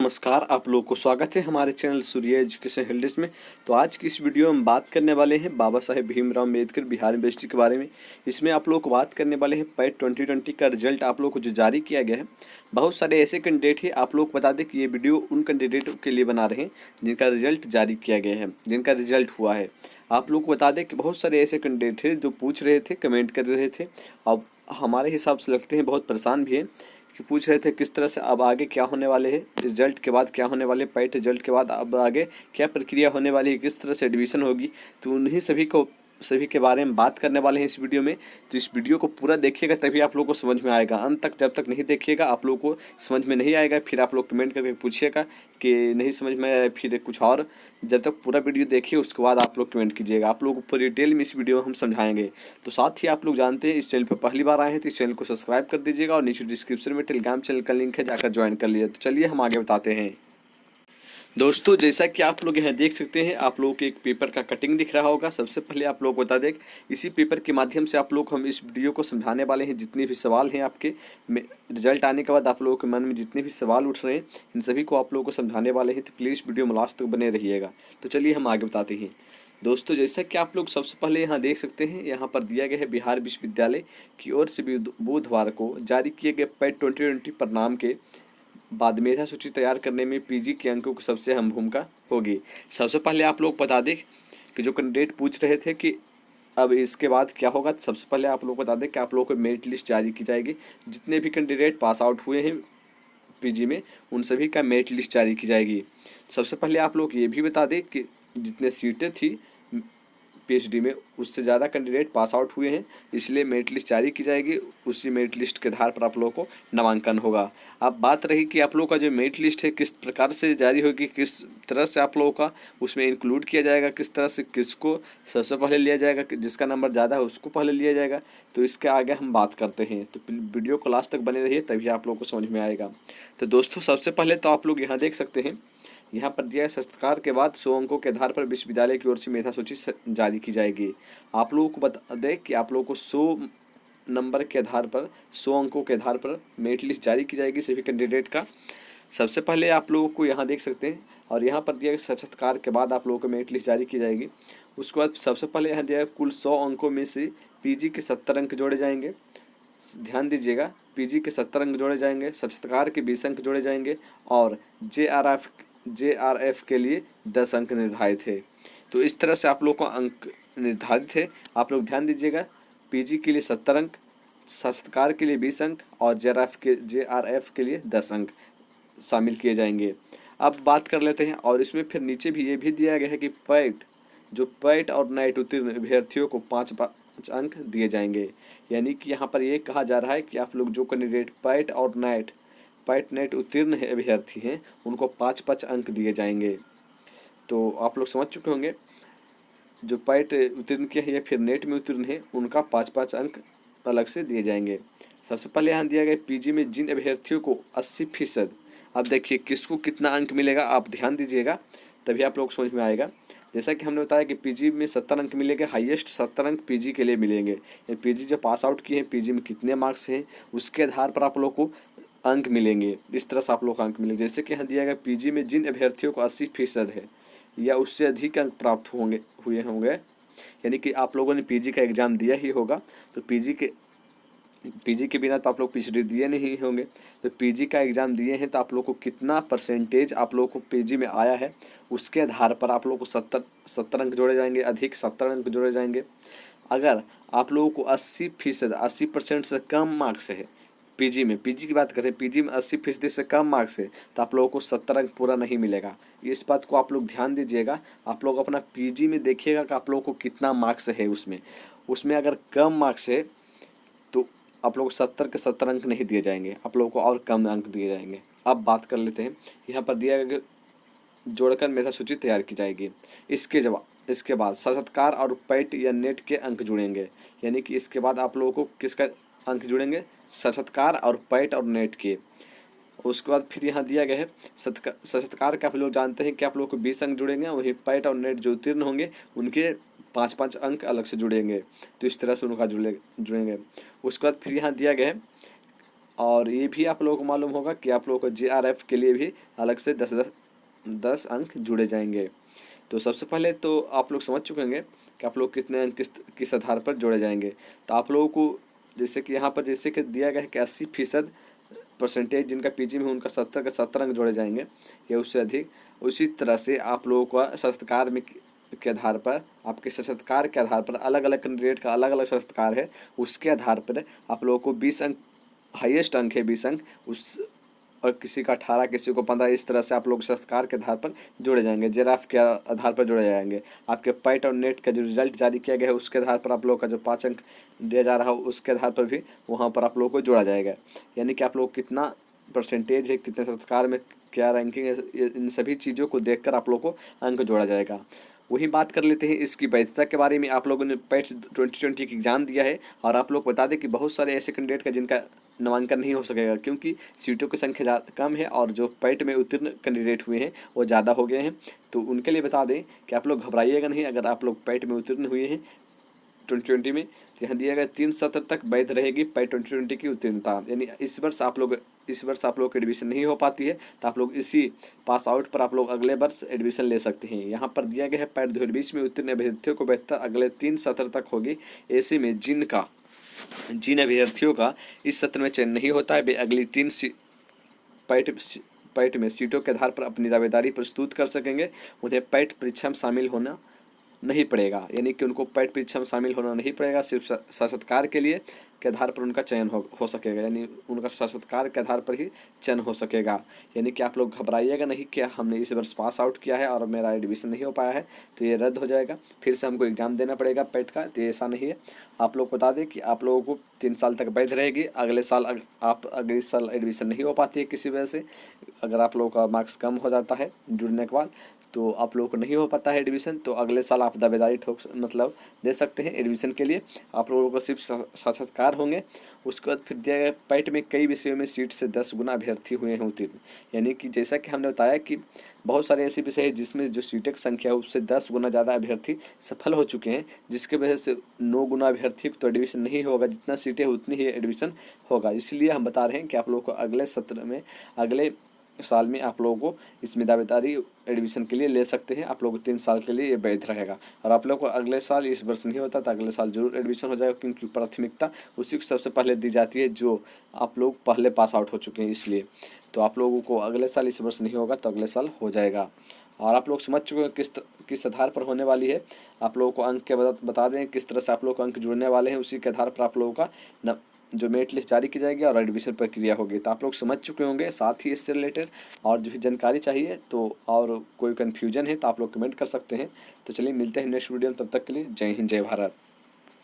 नमस्कार, आप लोगों को स्वागत है हमारे चैनल सूर्य एजुकेशन हेल्डिस में। तो आज की इस वीडियो में हम बात करने वाले हैं बाबा साहेब भीमराव अम्बेडकर बिहार यूनिवर्सिटी के बारे में। इसमें आप लोग को बात करने वाले हैं पैट 2020 का रिजल्ट आप लोग को जो जारी किया गया है। बहुत सारे ऐसे कैंडिडेट हैं, आप लोग को बता दें कि ये वीडियो उन कैंडिडेटों के लिए बना रहे हैं जिनका रिजल्ट जारी किया गया है, जिनका रिजल्ट हुआ है। आप लोग को बता दें कि बहुत सारे ऐसे कैंडिडेट हैं जो पूछ रहे थे, कमेंट कर रहे थे, अब हमारे हिसाब से लगते हैं बहुत परेशान भी हैं कि पूछ रहे थे किस तरह से अब आगे क्या होने वाले हैं, रिजल्ट के बाद क्या होने वाले, पैट रिजल्ट के बाद अब आगे क्या प्रक्रिया होने वाली है, किस तरह से एडमिशन होगी। तो उन्हीं सभी के बारे में बात करने वाले हैं इस वीडियो में। तो इस वीडियो को पूरा देखिएगा तभी आप लोग को समझ में आएगा। अंत तक जब तक नहीं देखिएगा आप लोग को समझ में नहीं आएगा, फिर आप लोग कमेंट करके पूछिएगा कि नहीं समझ में आया फिर कुछ और। जब तक पूरा वीडियो देखिए उसके बाद आप लोग कमेंट कीजिएगा, आप लोगों को पूरी डिटेल में इस वीडियो में हम समझाएंगे। तो साथ ही आप लोग जानते हैं इस चैनल पर पहली बार आए हैं तो इस चैनल को सब्सक्राइब कर दीजिएगा और नीचे डिस्क्रिप्शन में टेलीग्राम चैनल का लिंक है, जाकर ज्वाइन कर लीजिए। तो चलिए हम आगे बताते हैं। दोस्तों, जैसा कि आप लोग यहाँ देख सकते हैं, आप लोगों को एक पेपर का कटिंग दिख रहा होगा। सबसे पहले आप लोग को बता दें, इसी पेपर के माध्यम से आप लोग हम इस वीडियो को समझाने वाले हैं। जितने भी सवाल हैं आपके रिजल्ट आने के बाद आप लोगों के मन में जितने भी सवाल उठ रहे हैं, इन सभी को आप लोगों को समझाने वाले हैं। तो प्लीज़ वीडियो में लास्ट तक बने रहिएगा। तो चलिए हम आगे बताते हैं। दोस्तों, जैसा कि आप लोग सबसे पहले यहाँ देख सकते हैं, यहाँ पर दिया गया है बिहार विश्वविद्यालय की ओर से बुधवार को जारी किए गए पैट 2020 परिणाम के बाद मेधा सूची तैयार करने में पीजी के अंकों की सबसे अहम भूमिका होगी। सबसे पहले आप लोग बता दें कि जो कैंडिडेट पूछ रहे थे कि अब इसके बाद क्या होगा, सबसे पहले आप लोग बता दें कि आप लोगों को मेरिट लिस्ट जारी की जाएगी। जितने भी कैंडिडेट पास आउट हुए हैं पीजी में, उन सभी का मेरिट लिस्ट जारी की जाएगी। सबसे पहले आप लोग ये भी बता दें कि जितने सीटें थी पीएचडी में, उससे ज़्यादा कैंडिडेट पास आउट हुए हैं, इसलिए मेरिट लिस्ट जारी की जाएगी। उसी मेरिट लिस्ट के आधार पर आप लोगों को नामांकन होगा। अब बात रही कि आप लोगों का जो मेरिट लिस्ट है किस प्रकार से जारी होगी, किस तरह से आप लोगों का उसमें इंक्लूड किया जाएगा, किस तरह से किसको सबसे पहले लिया जाएगा, जिसका नंबर ज़्यादा है उसको पहले लिया जाएगा। तो इसके आगे हम बात करते हैं, तो वीडियो को लास्ट तक बने रहिए तभी आप लोगों को समझ में आएगा। तो दोस्तों, सबसे पहले तो आप लोग यहाँ देख सकते हैं, यहाँ पर दिया है संस्कार के बाद 100 अंकों के आधार पर विश्वविद्यालय की ओर से मेधा सूची जारी की जाएगी। आप लोगों को बता दें कि आप लोगों को 100 नंबर के आधार पर, 100 अंकों के आधार पर मेरिट लिस्ट जारी की जाएगी सभी कैंडिडेट का। सबसे पहले आप लोगों को यहाँ देख सकते हैं, और यहाँ पर दिया गया साक्षात्कार के बाद आप लोगों को मेरिट लिस्ट जारी की जाएगी। उसके बाद सबसे पहले यहाँ दिया है कुल 100 अंकों में से पीजी के 70 अंक जोड़े जाएंगे। ध्यान दीजिएगा, पीजी के 70 अंक जोड़े जाएंगे, साक्षात्कार के 20 अंक जोड़े जाएंगे और जेआरएफ के लिए 10 अंक निर्धारित है। तो इस तरह से आप लोग को अंक निर्धारित है। आप लोग ध्यान दीजिएगा, पीजी के लिए 70 अंक, साक्षात्कार के लिए 20 अंक और जेआरएफ के लिए 10 अंक शामिल किए जाएंगे। अब बात कर लेते हैं, और इसमें फिर नीचे भी ये भी दिया गया है कि पैट और नेट उत्तीर्ण अभ्यर्थियों को 5 अंक दिए जाएंगे। यानी कि यहाँ पर ये कहा जा रहा है कि आप लोग जो कैंडिडेट पैट नेट उत्तीर्ण है अभ्यर्थी हैं, उनको 5 अंक दिए जाएंगे। तो आप लोग समझ चुके होंगे, जो पैट उत्तीर्ण किया है या फिर नेट में उत्तीर्ण है, उनका 5 अंक अलग से दिए जाएंगे। सबसे पहले यहाँ दिया गया पीजी में जिन अभ्यर्थियों को 80%, अब देखिए किसको कितना अंक मिलेगा, आप ध्यान दीजिएगा तभी आप लोग समझ में आएगा। जैसा कि हमने बताया कि पीजी में 70 अंक मिलेंगे, हाईएस्ट 70 अंक पीजी के लिए मिलेंगे। पीजी जो पास आउट किए हैं, पीजी में कितने मार्क्स हैं, उसके आधार पर आप लोग को अंक मिलेंगे। इस तरह से आप लोग को अंक मिलेंगे। जैसे कि यहाँ दिया गया पीजी में जिन अभ्यर्थियों को 80% है या उससे अधिक अंक प्राप्त हुए होंगे, यानी कि आप लोगों ने पीजी का एग्ज़ाम दिया ही होगा। तो पीजी के बिना तो आप लोग पीएचडी दिए नहीं होंगे। तो पीजी का एग्ज़ाम दिए हैं तो आप लोग को कितना परसेंटेज आप लोग को पीजी में आया है, उसके आधार पर आप लोग को 70 अंक जोड़े जाएंगे, अधिक 70 अंक जोड़े जाएंगे। अगर आप लोगों को 80% से कम मार्क्स है पीजी की बात करें, पीजी में 80% से कम मार्क्स है, तो आप लोगों को 70 अंक पूरा नहीं मिलेगा। इस बात को आप लोग ध्यान दीजिएगा। आप लोग अपना पीजी में देखिएगा कि आप लोगों को कितना मार्क्स है उसमें अगर कम मार्क्स है तो आप लोग को 70 के 70 अंक नहीं दिए जाएंगे, आप लोगों को और कम अंक दिए जाएंगे। अब बात कर लेते हैं, यहाँ पर दिया गया जोड़कर मेधा सूची तैयार की जाएगी। इसके बाद साक्षात्कार और पैट या नेट के अंक जुड़ेंगे। यानी कि इसके बाद आप लोगों को किसका अंक जुड़ेंगे, साक्षात्कार और पैट और नेट के। उसके बाद फिर यहाँ दिया गया है साक्षात्कार का आप लोग जानते हैं कि आप लोग को 20 अंक जुड़ेंगे, वहीं पैट और नेट जो उत्तीर्ण होंगे उनके 5 अंक अलग से जुड़ेंगे। तो इस तरह से उनका जुड़ेंगे। उसके बाद फिर यहाँ दिया गया है और ये भी आप लोगों को मालूम होगा कि आप लोगों को JRF के लिए भी अलग से 10 अंक जुड़े जाएंगे। तो सबसे पहले तो आप लोग समझ चुके होंगे कि आप लोग कितने अंक किस आधार पर जोड़े जाएंगे। तो आप लोगों को जैसे कि यहाँ पर जैसे कि दिया गया है कि 80% परसेंटेज जिनका PG में उनका 70 के 70 अंक जोड़े जाएंगे या उससे अधिक। उसी तरह से आप लोगों का साक्षात्कार में के आधार पर, आपके साक्षात्कार के आधार पर, अलग अलग कैंडिडेट का अलग अलग साक्षात्कार है, उसके आधार पर आप लोगों को 20 अंक, हाईएस्ट अंक है 20 अंक उस, और किसी का 18, किसी को 15, इस तरह से आप लोग संस्कार के आधार पर जोड़े जाएंगे, JRF के आधार पर जोड़े जाएंगे। आपके पैट और नेट का जो रिजल्ट जारी किया गया है उसके आधार पर आप लोग का जो 5 अंक दिया जा रहा है उसके आधार पर भी वहाँ पर आप लोगों को जोड़ा जाएगा। यानी कि आप लोग कितना परसेंटेज है, कितने संस्कार में क्या रैंकिंग है, इन सभी चीज़ों को देखकर आप लोग को अंक जोड़ा जाएगा। वही बात कर लेते हैं इसकी वैधता के बारे में। आप लोगों ने पैट 2020 की एग्ज़ाम दिया है और आप लोग बता दें कि बहुत सारे ऐसे कैंडिडेट का जिनका नामांकन नहीं हो सकेगा क्योंकि सीटों की संख्या कम है और जो पैट में उत्तीर्ण कैंडिडेट हुए हैं वो ज़्यादा हो गए हैं। तो उनके लिए बता दें कि आप लोग घबराइएगा नहीं। अगर आप लोग पैट में उत्तीर्ण हुए हैं 2020 में, तो यहाँ दिया गया 3 सत्र तक वैध रहेगी पैट 2020 की उत्तीर्णता। यानी इस वर्ष आप लोग की एडमिशन नहीं हो पाती है तो आप लोग इसी पास आउट पर आप लोग अगले वर्ष एडमिशन ले सकते हैं। यहाँ पर दिया गया है पैट 2020 में उत्तीर्ण अभ्यर्थियों को बेहतर अगले 3 सत्र तक होगी। ऐसे में जिन अभ्यर्थियों का इस सत्र में चयन नहीं होता है वे अगली 3 पैट में सीटों के आधार पर अपनी दावेदारी प्रस्तुत कर सकेंगे। उन्हें पैट परीक्षा में शामिल होना नहीं पड़ेगा, यानी कि उनको पैट परीक्षा में शामिल होना नहीं पड़ेगा। सिर्फ साक्षात्कार के लिए के आधार पर उनका चयन हो सकेगा, यानी उनका साक्षात्कार के आधार पर ही चयन हो सकेगा। यानी कि आप लोग घबराइएगा नहीं कि हमने इस वर्ष पास आउट किया है और मेरा एडमिशन नहीं हो पाया है तो ये रद्द हो जाएगा, फिर से हमको एग्ज़ाम देना पड़ेगा पैट का। तो ऐसा नहीं है। आप लोग बता दें कि आप लोगों को 3 साल तक वैध रहेगी। अगले साल अगले साल एडमिशन नहीं हो पाती है किसी वजह से, अगर आप लोगों का मार्क्स कम हो जाता है जुड़ने के बाद तो आप लोगों को नहीं हो पाता है एडमिशन, तो अगले साल आप दावेदारी मतलब दे सकते हैं एडमिशन के लिए। आप लोगों को सिर्फ साक्षात्कार होंगे। उसके बाद फिर दिया गया पैट में कई विषयों में सीट से 10 गुना अभ्यर्थी हुए हैं उत्तीर्ण। यानी कि जैसा कि हमने बताया कि बहुत सारे ऐसे विषय हैं जिसमें जो सीटों की संख्या है उससे 10 गुना ज़्यादा अभ्यर्थी सफल हो चुके हैं, जिसके वजह से 9 गुना अभ्यर्थी को तो एडमिशन नहीं होगा, जितना सीटें उतनी ही एडमिशन होगा। इसलिए हम बता रहे हैं कि आप लोगों को अगले सत्र में, अगले साल में आप लोगों को इसमें दावेदारी एडमिशन के लिए ले सकते हैं। आप लोगों को 3 साल के लिए ये वैध रहेगा। और आप लोगों को अगले साल, इस वर्ष नहीं होता तो अगले साल जरूर एडमिशन हो जाएगा, क्योंकि प्राथमिकता उसी को सबसे पहले दी जाती है जो आप लोग पहले पास आउट हो चुके हैं। इसलिए तो आप लोगों को अगले साल, इस वर्ष नहीं होगा तो अगले साल हो जाएगा। और आप लोग समझ चुके हैं किस आधार पर होने वाली है। आप लोगों को अंक के बता दें किस तरह से आप लोग को अंक जुड़ने वाले हैं। उसी के आधार पर आप लोगों का जो मेरिट लिस्ट जारी की जाएगी और एडमिशन प्रक्रिया होगी। तो आप लोग समझ चुके होंगे। साथ ही इससे रिलेटेड और जो भी जानकारी चाहिए तो और कोई कन्फ्यूजन है तो आप लोग कमेंट कर सकते हैं। तो चलिए मिलते हैं नेक्स्ट वीडियो में, तब तक के लिए जय हिंद जय भारत।